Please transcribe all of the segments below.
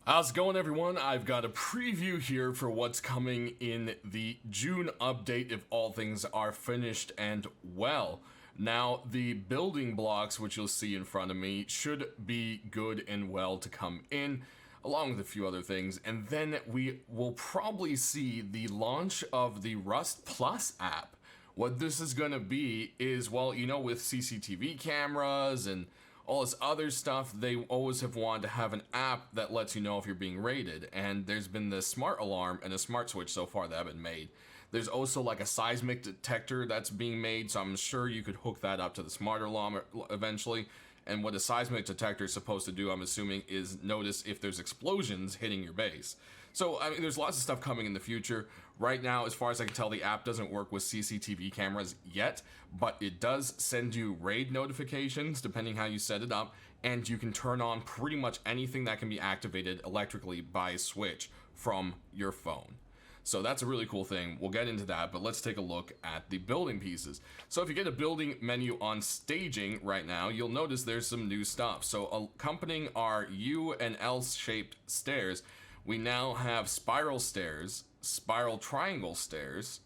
How's it going, everyone? I've got a preview here for what's coming in the June update if all things are finished and well. Now, the building blocks, which you'll see in front of me, should be good and well to come in, along with a few other things. And then we will probably see the launch of the Rust Plus app. What this is going to be is, well, you know, with CCTV cameras and all this other stuff, they always have wanted to have an app that lets you know if you're being raided. And there's been the smart alarm and a smart switch so far that have been made. There's also like a seismic detector that's being made, so I'm sure you could hook that up to the smart alarm eventually. And what a seismic detector is supposed to do, I'm assuming, is notice if there's explosions hitting your base. So, I mean, there's lots of stuff coming in the future. Right now, as far as I can tell, the app doesn't work with CCTV cameras yet, but it does send you raid notifications, depending how you set it up, and you can turn on pretty much anything that can be activated electrically by a switch from your phone. So that's a really cool thing. We'll get into that, but let's take a look at the building pieces. So if you get a building menu on staging right now, you'll notice there's some new stuff. So accompanying our U and L-shaped stairs, we now have spiral stairs, spiral triangle stairs.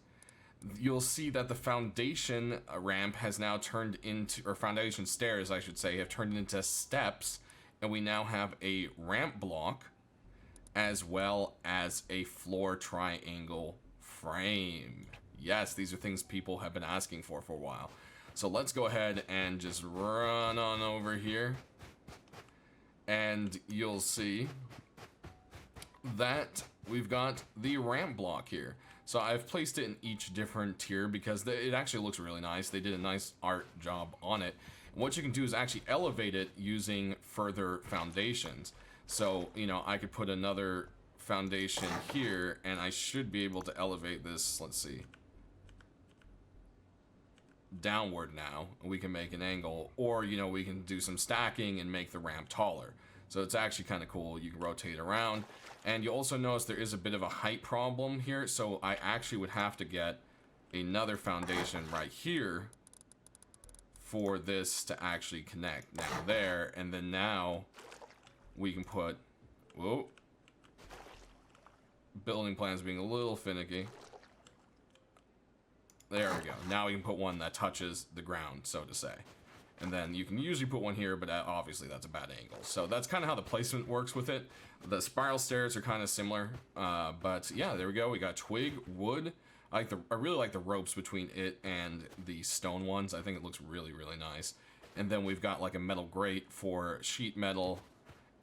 You'll see that the foundation ramp has now turned into, or foundation stairs, I should say, have turned into steps, and we now have a ramp block, as well as a floor triangle frame. Yes, these are things people have been asking for a while. So let's go ahead and just run on over here, and you'll see that we've got the ramp block here. So I've placed it in each different tier because it actually looks really nice. They did a nice art job on it. And what you can do is actually elevate it using further foundations. So, you know, I could put another foundation here, and I should be able to elevate this, let's see, downward now. We can make an angle, or, you know, we can do some stacking and make the ramp taller. So it's actually kind of cool. You can rotate around. And you also notice there is a bit of a height problem here, so I actually would have to get another foundation right here for this to actually connect. Now there, and then now we can put, whoa, building plans being a little finicky. There we go. Now we can put one that touches the ground, so to say. And then you can usually put one here, but obviously that's a bad angle. So that's kind of how the placement works with it. The spiral stairs are kind of similar, but yeah, there we go. We got twig, wood. I really like the ropes between it and the stone ones. I think it looks really, really nice. And then we've got like a metal grate for sheet metal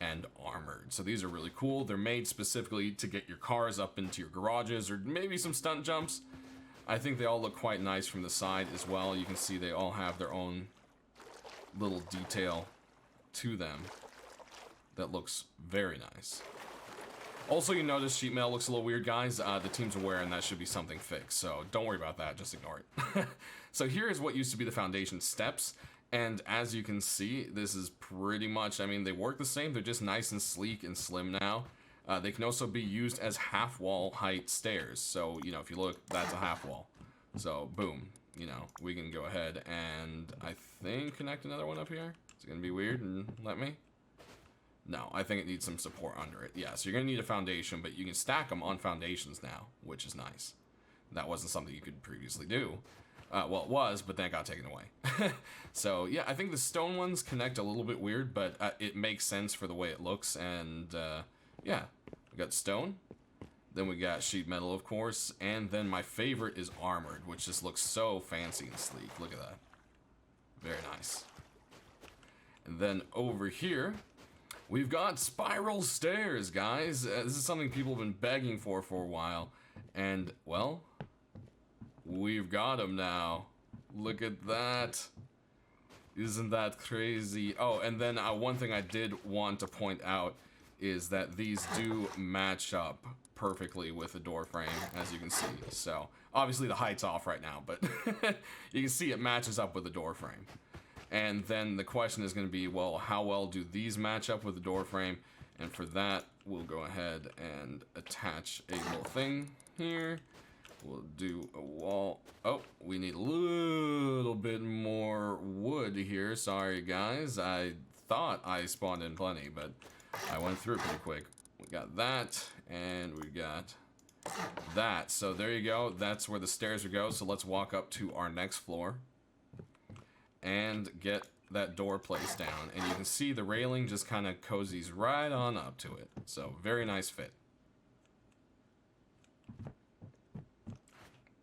and armored. So these are really cool. They're made specifically to get your cars up into your garages, or maybe some stunt jumps. I think they all look quite nice from the side as well. You can see they all have their own little detail to them that looks very nice. Also, you notice sheet metal looks a little weird, guys. The team's aware, and that should be something fixed, so don't worry about that, just ignore it. So here is what used to be the foundation steps, and as you can see, this is pretty much, I mean, they work the same. They're just nice and sleek and slim now. They can also be used as half wall height stairs. So, you know, if you look, that's a half wall. So, boom. You know, we can go ahead and, I think, connect another one up here. It's going to be weird and let me. No, I think it needs some support under it. Yeah, so you're going to need a foundation, but you can stack them on foundations now, which is nice. That wasn't something you could previously do. Well, it was, but then it got taken away. So, yeah, I think the stone ones connect a little bit weird, but it makes sense for the way it looks. And, yeah, we got stone. Then we got sheet metal, of course. And then my favorite is armored, which just looks so fancy and sleek. Look at that. Very nice. And then over here, we've got spiral stairs, guys. This is something people have been begging for a while. And, well, we've got them now. Look at that. Isn't that crazy? Oh, and then one thing I did want to point out is that these do match up perfectly with the door frame, as you can see. So, obviously the height's off right now, but you can see it matches up with the door frame. And then the question is going to be, well, how well do these match up with the door frame? And for that, we'll go ahead and attach a little thing here. We'll do a wall. Oh, we need a little bit more wood here. Sorry, guys. I thought I spawned in plenty, but I went through pretty quick. we got that, and we got that. So there you go. That's where the stairs would go. So let's walk up to our next floor and get that door placed down. And you can see the railing just kind of cozies right on up to it. So very nice fit.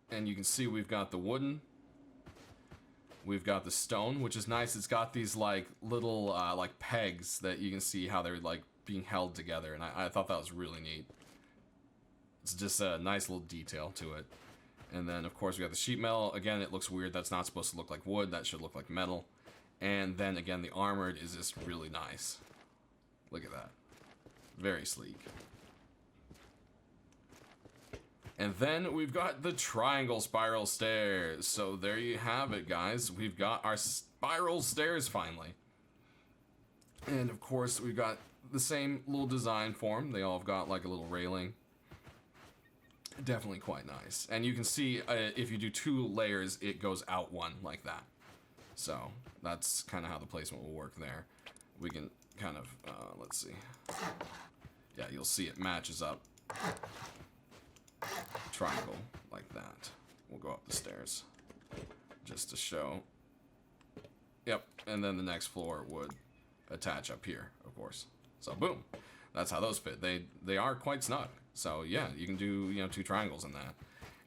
And you can see we've got the wooden. We've got the stone, which is nice. It's got these like little like pegs that you can see how they're like being held together. And I thought that was really neat. It's just a nice little detail to it. And then, of course, we got the sheet metal. Again, it looks weird. That's not supposed to look like wood. That should look like metal. And then, again, the armored is just really nice. Look at that. Very sleek. And then we've got the triangle spiral stairs. So there you have it, guys. We've got our spiral stairs, finally. And, of course, we've got the same little design form. They all have got, like, a little railing. Definitely quite nice. And you can see if you do 2 layers, it goes out 1 like that. So that's kind of how the placement will work there. We can kind of, let's see. Yeah, you'll see it matches up. Triangle like that. We'll go up the stairs just to show. Yep, and then the next floor would attach up here, of course. So boom. That's how those fit. They are quite snug. So yeah, you can do, 2 triangles in that.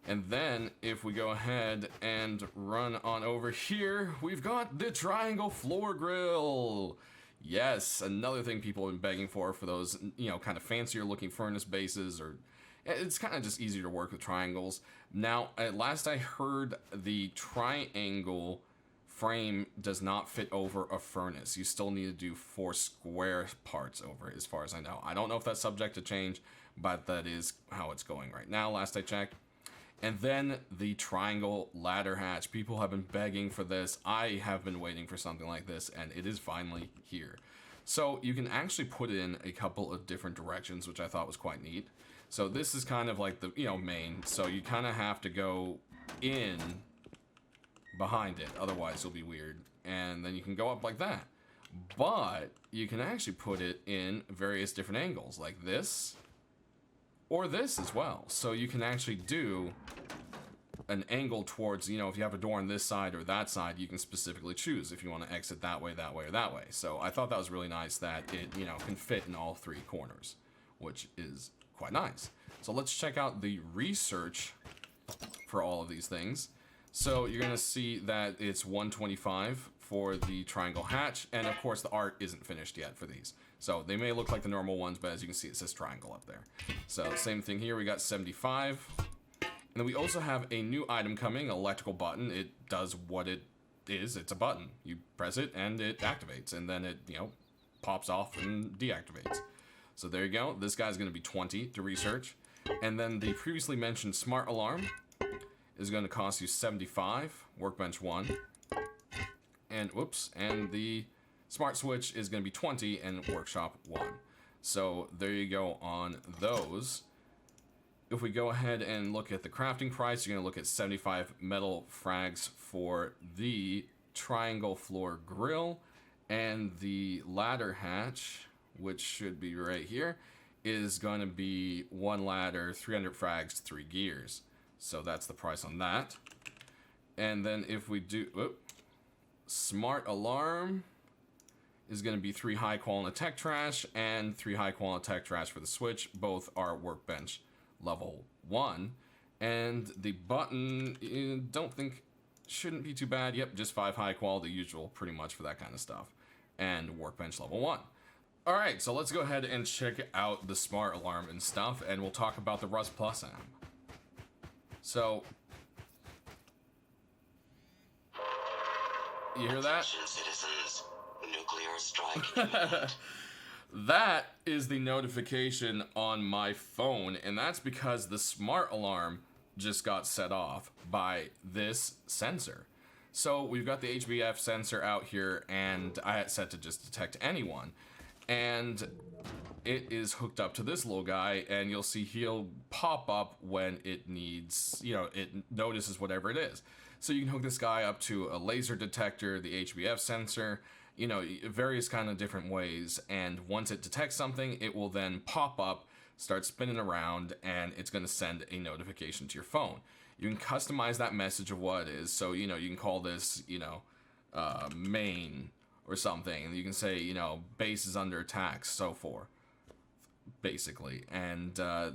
And then if we go ahead and run on over here, we've got the triangle floor grill. Yes, another thing people have been begging for those, kind of fancier looking furnace bases, or it's kind of just easier to work with triangles. Now, at last I heard, the triangle frame does not fit over a furnace. You still need to do 4 square parts over it, as far as I know. I don't know if that's subject to change, but that is how it's going right now, last I checked. And then the triangle ladder hatch. People have been begging for this. I have been waiting for something like this, and it is finally here. So you can actually put it in a couple of different directions, which I thought was quite neat. So this is kind of like the, main. So you kind of have to go in behind it, otherwise it'll be weird. And then you can go up like that. But you can actually put it in various different angles, like this, or this as well. So you can actually do an angle towards, if you have a door on this side or that side, you can specifically choose if you want to exit that way, or that way. So I thought that was really nice that it, can fit in all 3 corners, which is quite nice. So let's check out the research for all of these things. So you're going to see that it's 125 for the triangle hatch, and of course the art isn't finished yet for these. So they may look like the normal ones, but as you can see, it says triangle up there. So same thing here, we got 75. And then we also have a new item coming, electrical button. It does what it is. It's a button. You press it and it activates, and then it, pops off and deactivates. So there you go. This guy's going to be 20 to research. And then the previously mentioned smart alarm is going to cost you 75, workbench 1. And whoops, and the smart switch is going to be 20 and workshop 1. So there you go on those. If we go ahead and look at the crafting price, you're going to look at 75 metal frags for the triangle floor grill, and the ladder hatch, which should be right here, is going to be 1 ladder, 300 frags, 3 gears. So that's the price on that. And then if we do smart alarm is going to be 3 high quality tech trash and 3 high quality tech trash for the switch. Both are workbench level 1. And the button, don't think, shouldn't be too bad. Yep, just 5 high quality, usual pretty much for that kind of stuff. And workbench level 1. Alright, so let's go ahead and check out the smart alarm and stuff, and we'll talk about the Rust Plus amp. So, you hear that? Citizens, nuclear strike imminent. That is the notification on my phone, and that's because the smart alarm just got set off by this sensor. So we've got the HBF sensor out here, and I had set to just detect anyone. And it is hooked up to this little guy, and you'll see he'll pop up when it needs, it notices whatever it is. So you can hook this guy up to a laser detector, the HBF sensor, you know, various kind of different ways. And once it detects something, it will then pop up, start spinning around, and it's going to send a notification to your phone. You can customize that message of what it is. So, you know, you can call this, you know, main or something. And you can say, you know, base is under attack, so forth, basically. And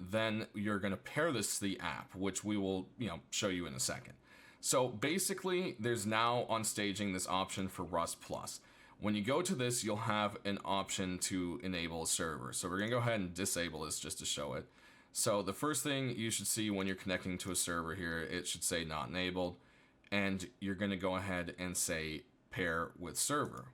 then you're going to pair this to the app, which we will, you know, show you in a second. So basically, there's now on staging this option for Rust Plus. When you go to this, you'll have an option to enable a server. So we're going to go ahead and disable this just to show it. So the first thing you should see when you're connecting to a server here, it should say not enabled. And you're going to go ahead and say pair with server.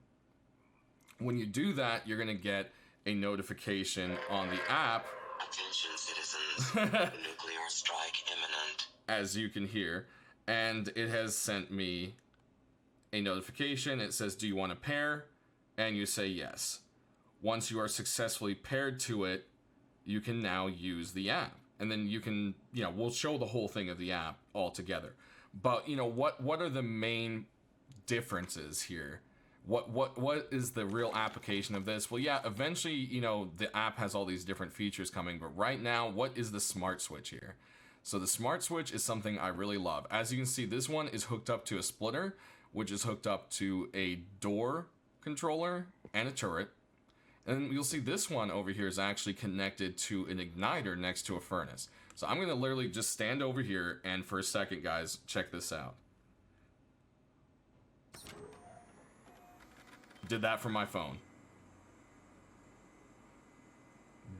When you do that, you're going to get a notification on the app. Attention citizens, nuclear strike imminent. As you can hear. And it has sent me a notification. It says, do you want to pair? And you say yes. Once you are successfully paired to it, you can now use the app. And then you can, you know, we'll show the whole thing of the app all together. But, you know, what are the main differences here? What is the real application of this? Well, yeah, eventually, you know, the app has all these different features coming. But right now, what is the smart switch here? So the smart switch is something I really love. As you can see, this one is hooked up to a splitter, which is hooked up to a door controller and a turret. And you'll see this one over here is actually connected to an igniter next to a furnace. So I'm going to literally just stand over here and for a second, guys, check this out. Did that from my phone.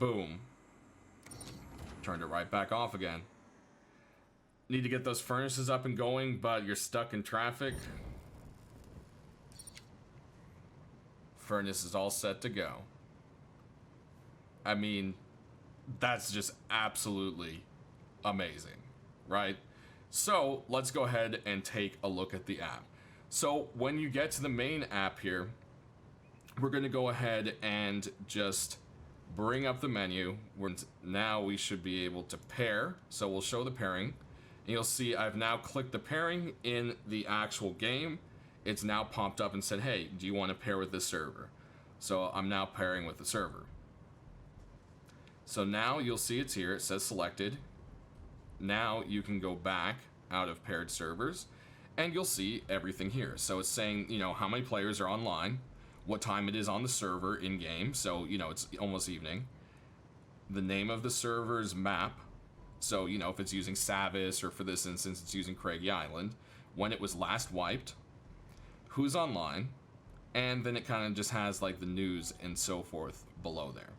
Boom. Turned it right back off again. Need to get those furnaces up and going, but you're stuck in traffic. Furnace is all set to go. I mean, that's just absolutely amazing, right? So let's go ahead and take a look at the app. So when you get to the main app here, we're going to go ahead and just bring up the menu. Now we should be able to pair. So we'll show the pairing. And you'll see I've now clicked the pairing in the actual game. It's now popped up and said, hey, do you want to pair with this server? So I'm now pairing with the server. So now you'll see it's here. It says selected. Now you can go back out of paired servers and you'll see everything here. So it's saying, you know, how many players are online, what time it is on the server in game. So, you know, it's almost evening. The name of the server's map. So, you know, if it's using Savis or for this instance, it's using Craigie Island, when it was last wiped, who's online, and then it kind of just has like the news and so forth below there.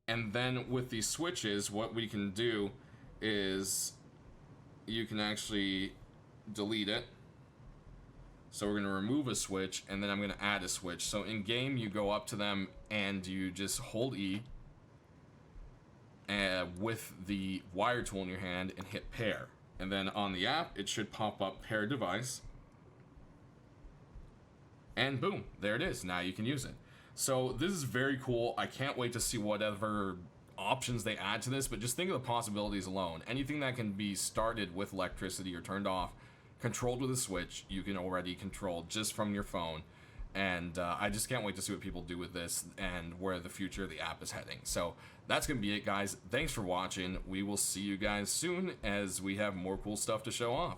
And then with these switches, what we can do is you can actually delete it. So we're going to remove a switch, and then I'm going to add a switch. So in game, you go up to them and you just hold E with the wire tool in your hand and hit pair. And then on the app, it should pop up pair device. And boom, there it is. Now you can use it. So this is very cool. I can't wait to see whatever options they add to this, but just think of the possibilities alone. Anything that can be started with electricity or turned off, controlled with a switch, you can already control just from your phone. And I just can't wait to see what people do with this and where the future of the app is heading. So that's going to be it, guys. Thanks for watching. We will see you guys soon as we have more cool stuff to show off.